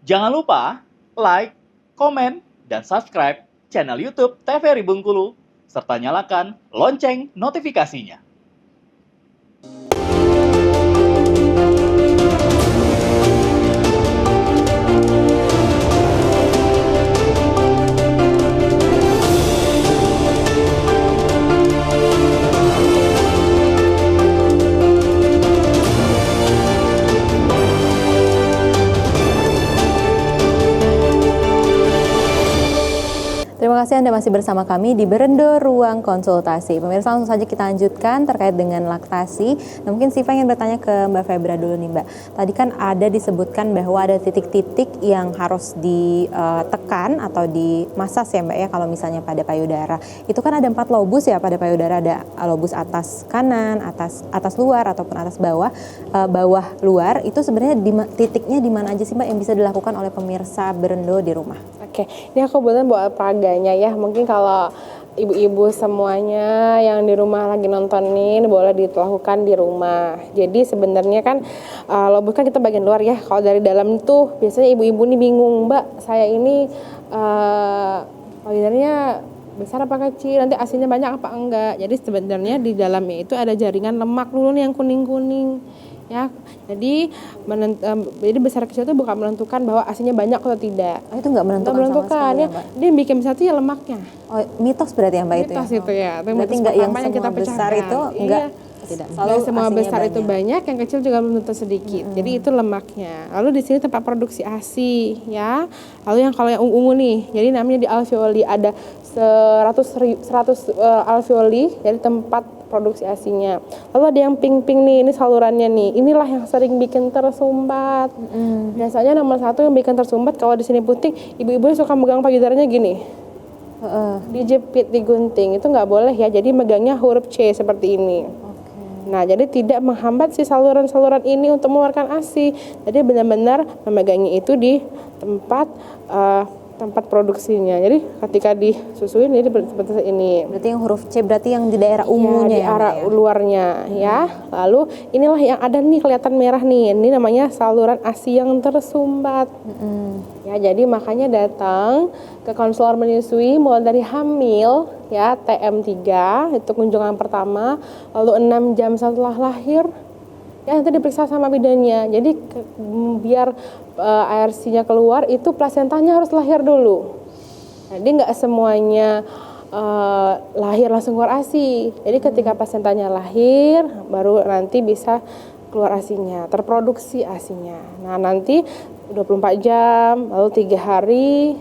Jangan lupa like, komen, dan subscribe channel YouTube TVRI Bengkulu, serta nyalakan lonceng notifikasinya. Terima kasih Anda masih bersama kami di Berendo Ruang Konsultasi. Pemirsa, langsung saja kita lanjutkan terkait dengan laktasi. Nah, mungkin Siva ingin bertanya ke Mbak Febra dulu nih Mbak. Tadi kan ada disebutkan bahwa ada titik-titik yang harus ditekan atau dimasas ya Mbak ya, kalau misalnya pada payudara. Itu kan ada 4 lobus ya pada payudara, ada lobus atas kanan, atas luar ataupun atas bawah, bawah luar. Itu sebenarnya titiknya di mana aja sih Mbak yang bisa dilakukan oleh pemirsa Berendo di rumah? Oke, ini aku kebetulan bawa peraganya ya. Mungkin kalau ibu-ibu semuanya yang di rumah lagi nontonin boleh dilakukan di rumah. Jadi sebenarnya kan lobus kan kita bagian luar ya. Kalau dari dalam tuh biasanya ibu-ibu nih bingung, Mbak, saya ini payudaranya besar apa kecil, nanti asinya banyak apa enggak. Jadi sebenarnya di dalamnya itu ada jaringan lemak dulu nih yang kuning-kuning. Ya, jadi besar kecil itu bukan menentukan bahwa asinya banyak atau tidak. Itu nggak menentukan sama sekali ya, Mbak. Dia yang bikin besar itu ya lemaknya. Oh, mitos berarti ya Mbak itu ya? Mitos itu ya. Berarti nggak yang semua kita besar itu enggak? Tidak. Selalu semua besar banyak. Itu banyak, yang kecil juga belum tentu sedikit. Jadi itu lemaknya. Lalu di sini tempat produksi ASI ya. Lalu yang kalau yang ungu nih, jadi namanya di alveoli ada 100 alveoli, jadi tempat produksi ASI-nya. Lalu ada yang pink-pink nih, ini salurannya nih. Inilah yang sering bikin tersumbat. Biasanya nomor 1 yang bikin tersumbat kalau di sini putih, ibu-ibu suka megang payudaranya gini. Dijepit, digunting, itu nggak boleh ya. Jadi megangnya huruf C seperti ini. Nah, jadi tidak menghambat si saluran-saluran ini untuk mengeluarkan ASI. Jadi benar-benar memegangnya itu di tempat produksinya. Jadi ketika disusuin jadi seperti ini. Berarti yang huruf C berarti yang di daerah ungunya ya? Di arah luarnya ya. Lalu inilah yang ada nih kelihatan merah nih. Ini namanya saluran ASI yang tersumbat. Ya, jadi makanya datang ke konselor menyusui mulai dari hamil ya, TM3 itu kunjungan pertama, lalu 6 jam setelah lahir. Ya, nanti diperiksa sama bidannya. Jadi biar ARC-nya keluar itu plasentanya harus lahir dulu. Jadi nggak semuanya lahir langsung keluar ASI. Jadi ketika plasentanya lahir baru nanti bisa keluar ASI-nya, terproduksi ASI-nya. Nah, nanti 24 jam, lalu 3 hari,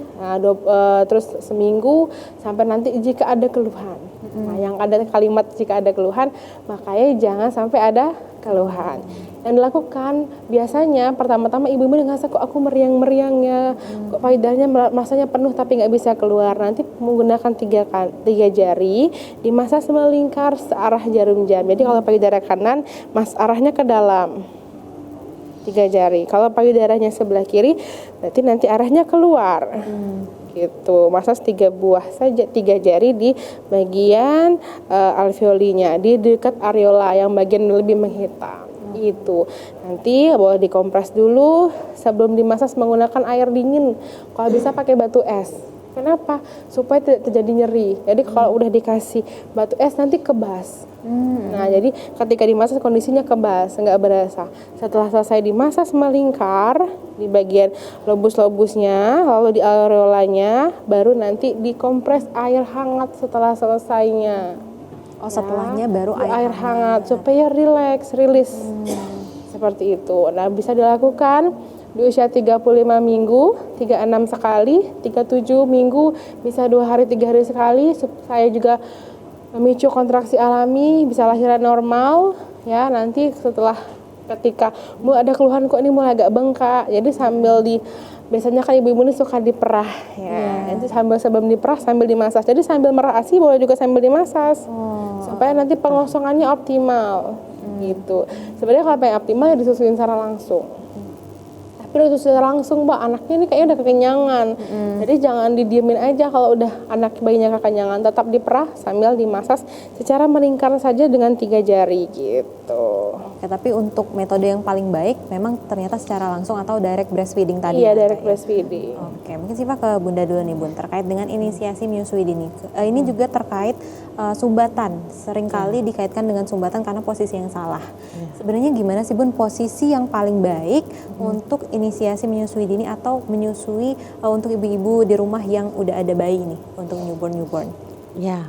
terus seminggu, sampai nanti jika ada keluhan. Nah, yang ada kalimat jika ada keluhan, makanya jangan sampai ada keluhan. Yang dilakukan biasanya pertama-tama ibu-ibu ngerasa kok aku meriang-meriang ya, kok payudarnya masanya penuh tapi nggak bisa keluar. Nanti menggunakan 3 jari dimasas melingkar searah jarum jam. Jadi kalau payudara kanan, arahnya ke dalam. 3 jari. Kalau payudaranya sebelah kiri, berarti nanti arahnya keluar. Gitu. Masas 3 buah saja, 3 jari di bagian alveolinya, di dekat areola yang bagian lebih menghitam. Itu. Nanti boleh dikompres dulu sebelum dimasas menggunakan air dingin. Kalau bisa pakai batu es. Kenapa? Supaya tidak terjadi nyeri. Jadi kalau udah dikasih batu es nanti kebas. Nah, jadi ketika dimasas kondisinya kebas, nggak berasa. Setelah selesai dimasas melingkar di bagian lobus-lobusnya, lalu di areolanya, baru nanti dikompres air hangat setelah selesainya. Oh, setelahnya baru air hangat supaya rilis. Seperti itu. Nah, bisa dilakukan di usia 35 minggu, 36 sekali, 37 minggu, bisa 2 hari 3 hari sekali. Saya juga memicu kontraksi alami, bisa lahiran normal ya. Nanti setelah ketika mulai ada keluhan kok ini mulai agak bengkak, jadi sambil biasanya kan ibu-ibu ini suka diperah ya. Itu sebelum diperah sambil dimasas. Jadi sambil merah ASI boleh juga sambil dimasas. Supaya nanti pengosongannya optimal. Gitu. Sebenarnya kalau pengen optimal ya disusuin secara langsung. Tapi itu secara langsung Mbak, anaknya ini kayaknya udah kekenyangan. Jadi jangan didiemin aja kalau udah anak bayinya kekenyangan, tetap diperah sambil dimasas secara melingkar saja dengan 3 jari gitu. Oke, tapi untuk metode yang paling baik memang ternyata secara langsung atau direct breastfeeding tadi. Iya, ya, direct Mbak, ya? breastfeeding. Oke, mungkin Siva ke Bunda dulu nih Bun, terkait dengan inisiasi menyusui dini. Ini juga terkait sumbatan, seringkali dikaitkan dengan sumbatan karena posisi yang salah. Sebenarnya gimana sih Bun posisi yang paling baik untuk inisiasi menyusui dini atau menyusui untuk ibu-ibu di rumah yang udah ada bayi nih, untuk newborn? Ya,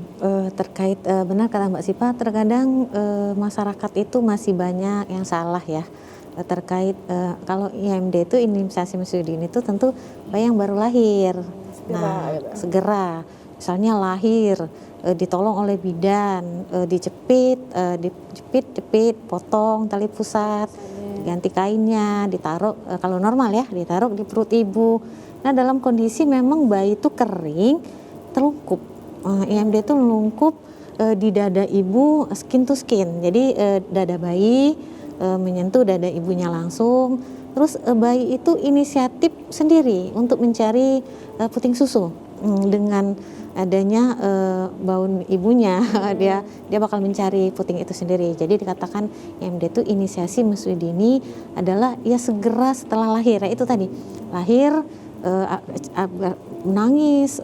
terkait benar kata Mbak Sipa, terkadang masyarakat itu masih banyak yang salah ya. Terkait kalau IMD itu imunisasi menyusui dini itu tentu bayi yang baru lahir. Segera. Misalnya lahir, ditolong oleh bidan, dijepit, potong tali pusat, ganti kainnya, ditaruh kalau normal ya, ditaruh di perut ibu. Nah, dalam kondisi memang bayi itu kering, terlungkup. IMD itu melungkup di dada ibu skin to skin, jadi dada bayi menyentuh dada ibunya langsung. Terus bayi itu inisiatif sendiri untuk mencari puting susu dengan adanya baun ibunya, dia bakal mencari puting itu sendiri. Jadi dikatakan IMD itu inisiasi menyusui dini adalah ya segera setelah lahir. Ya, itu tadi lahir menangis,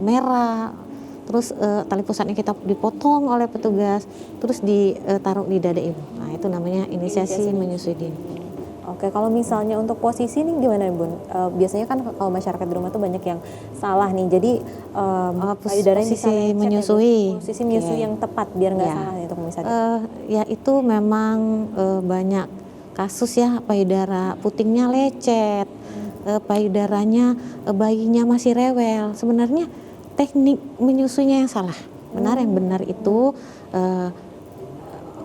merah. Terus tali pusatnya kita dipotong oleh petugas, terus ditaruh di dada ibu. Nah, itu namanya inisiasi menyusui dini. Oke, kalau misalnya untuk posisi nih gimana Bun? Biasanya kan kalau masyarakat di rumah tuh banyak yang salah nih. Jadi posisi menyusui. Posisi menyusui yang tepat biar nggak salah nih untuk misalnya. Ya itu memang banyak kasus ya, payudara putingnya lecet, payudaranya bayinya masih rewel. Sebenarnya teknik menyusuinya yang salah. Yang benar itu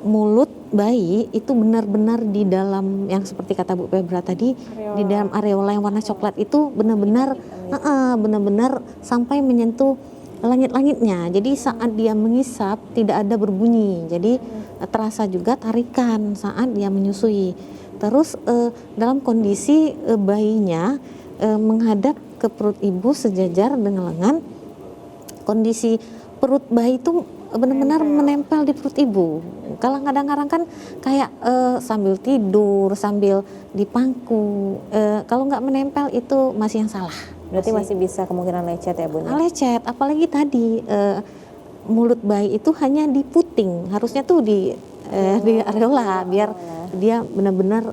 mulut bayi itu benar-benar di dalam yang seperti kata Bu Febra tadi, di dalam areola yang warna coklat itu benar-benar sampai menyentuh langit-langitnya. Jadi saat dia mengisap tidak ada berbunyi. Jadi terasa juga tarikan saat dia menyusui. Terus dalam kondisi bayinya menghadap ke perut ibu sejajar dengan lengan. Kondisi perut bayi itu benar-benar menempel di perut ibu. Kalau kadang-kadang kan kayak sambil tidur, sambil dipangku. Kalau nggak menempel itu masih yang salah. Berarti masih bisa kemungkinan lecet ya Bun? Lecet, apalagi tadi mulut bayi itu hanya di puting. Harusnya tuh di areola biar dia benar-benar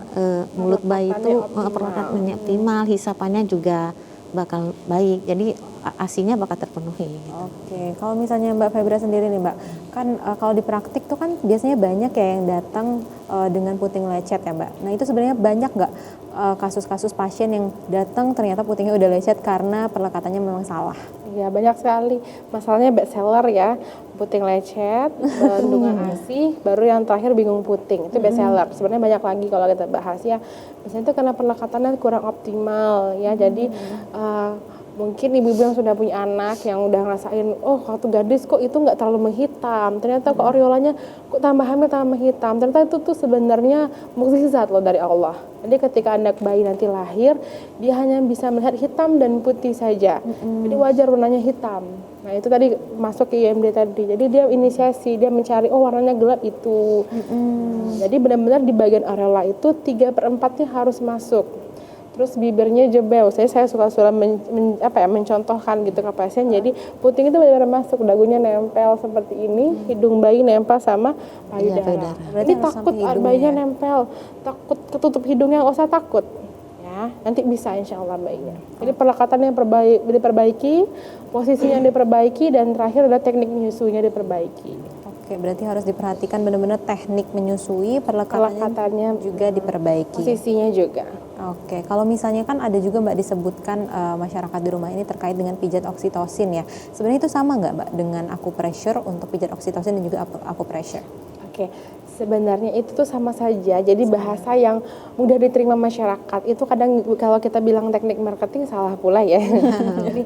mulut bayi itu perlatannya optimal, hisapannya juga bakal baik, jadi ASI-nya bakal terpenuhi. Oke, kalau misalnya Mbak Febra sendiri nih Mbak, kan kalau di praktik tuh kan biasanya banyak ya yang datang dengan puting lecet ya Mbak. Nah itu sebenarnya banyak nggak kasus-kasus pasien yang datang ternyata putingnya udah lecet karena perlekatannya memang salah? Ya banyak sekali, masalahnya best seller ya, puting lecet, kandungan ASI, baru yang terakhir bingung puting, itu best seller. Sebenarnya banyak lagi kalau kita bahas ya, biasanya itu karena pendekatannya kurang optimal ya, jadi mungkin ibu-ibu yang sudah punya anak yang udah ngerasain, oh waktu gadis kok itu nggak terlalu menghitam, ternyata kok areolanya kok tambah hamil tambah hitam, ternyata itu tuh sebenarnya mukjizat loh dari Allah. Jadi ketika anak bayi nanti lahir, dia hanya bisa melihat hitam dan putih saja, jadi wajar warnanya hitam. Nah itu tadi masuk ke IMD tadi, jadi dia inisiasi, dia mencari oh warnanya gelap itu. Jadi benar-benar di bagian areola itu 3/4-nya harus masuk. Terus bibirnya jebel, saya suka mencontohkan gitu ke pasien. Jadi puting itu benar-benar masuk, dagunya nempel seperti ini, hidung bayi nempel sama payudara. Jadi takut bayinya nempel, takut ketutup hidungnya, nggak usah takut. Ya, nanti bisa insya Allah bayinya. Jadi perlekatannya diperbaiki, posisinya diperbaiki, dan terakhir ada teknik menyusuinya diperbaiki. Oke, berarti harus diperhatikan benar-benar teknik menyusui, perlekatannya juga diperbaiki. Posisinya juga. Oke, kalau misalnya kan ada juga Mbak disebutkan masyarakat di rumah ini terkait dengan pijat oksitosin ya. Sebenarnya itu sama nggak Mbak dengan acupressure untuk pijat oksitosin dan juga acupressure? Oke, sebenarnya itu tuh sama saja. Jadi bahasa yang mudah diterima masyarakat itu kadang kalau kita bilang teknik marketing salah pula ya. Jadi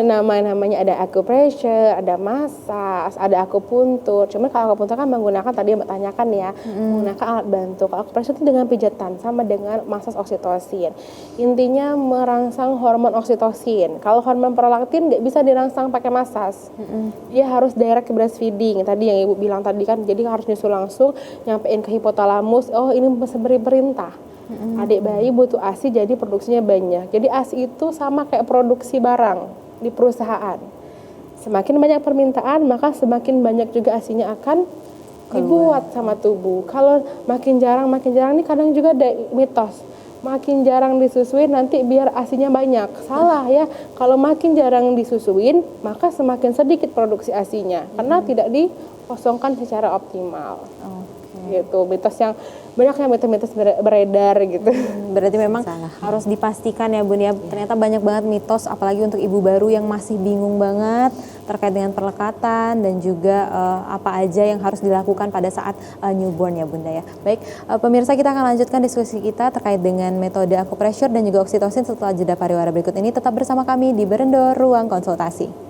namanya ada acupressure, ada massage, ada akupuntur. Cuma kalau akupuntur kan menggunakan tadi yang bertanyakan ya, menggunakan alat bantu. Kalau acupressure itu dengan pijatan sama dengan massage oksitosin. Intinya merangsang hormon oksitosin. Kalau hormon prolaktin nggak bisa dirangsang pakai massage. Dia harus direct breastfeeding. Tadi yang Ibu bilang tadi kan, jadi harus nyusu langsung. nyampein ke hipotalamus, oh ini memberi perintah. Adik bayi butuh ASI jadi produksinya banyak. Jadi ASI itu sama kayak produksi barang di perusahaan. Semakin banyak permintaan, maka semakin banyak juga ASINya akan dibuat sama tubuh. Kalau makin jarang nih kadang juga ada mitos. Makin jarang disusuin nanti biar ASINya banyak. Salah ya. Kalau makin jarang disusuin, maka semakin sedikit produksi ASINya karena tidak dikosongkan secara optimal. Gitu. Mitos yang banyak yang mitos-mitos beredar gitu. Berarti memang harus dipastikan ya Bun ya, ternyata banyak banget mitos apalagi untuk ibu baru yang masih bingung banget terkait dengan perlekatan dan juga apa aja yang harus dilakukan pada saat newborn ya Bunda ya. Baik, pemirsa, kita akan lanjutkan diskusi kita terkait dengan metode akupressure dan juga oksitosin setelah jeda pariwara berikut ini. Tetap bersama kami di Berendo Ruang Konsultasi.